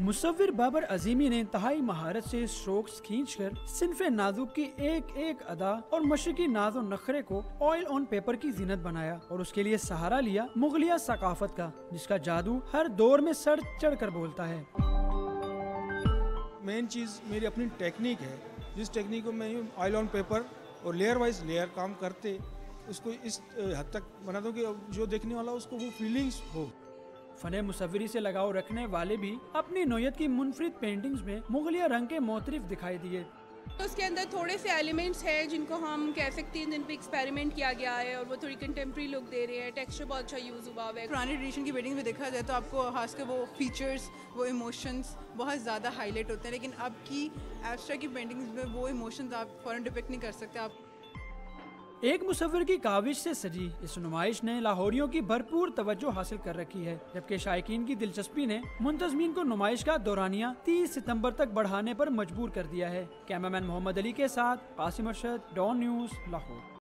मुसव्विर बाबर अजीमी ने इंतहाई महारत से स्ट्रोक्स खींचकर सिन्फे नाजुक की एक एक अदा और मशरकी नाज़ो नखरे को ऑयल ऑन पेपर की जीनत बनाया और उसके लिए सहारा लिया मुगलिया सकाफत का, जिसका जादू हर दौर में सर चढ़ कर बोलता है। मेन चीज़ मेरी अपनी टेक्निक है, जिस टेक्निक को मैं ऑयल ऑन पेपर और लेयर वाइज लेयर काम करते उसको इस हद तक बना दूं कि जो देखने वाला उसको वो फीलिंग्स हो। फने मुसव्विरी से लगाव रखने वाले भी अपनी नोयत की मुनफरिद पेंटिंग्स में मुगलिया रंग के मोतरिफ दिखाई दिए। तो उसके अंदर थोड़े से एलिमेंट्स हैं जिनको हम कह सकते हैं जिन पे एक्सपेरिमेंट किया गया है और वो थोड़ी कंटेम्प्रेरी लुक दे रहे हैं। टेक्सचर बहुत अच्छा यूज़ हुआ है। पुरानी ट्रेडिशन की पेंटिंग में देखा जाए तो आपको खास कर वो फीचर्स, वो इमोशंस बहुत ज़्यादा हाईलाइट होते हैं, लेकिन अब की एब्स्ट्रैक्ट की पेंटिंग्स में वो इमोशंस आप फ़ौरन डिपिक्ट नहीं कर सकते। आप एक मुसव्विर की काविश से सजी इस नुमाइश ने लाहौरियों की भरपूर तवज्जो हासिल कर रखी है, जबकि शायकीन की दिलचस्पी ने मुंतजमीन को नुमाइश का दौरानिया 30 सितंबर तक बढ़ाने पर मजबूर कर दिया है। कैमरामैन मोहम्मद अली के साथ कासिम अरशद, डॉन न्यूज़, लाहौर।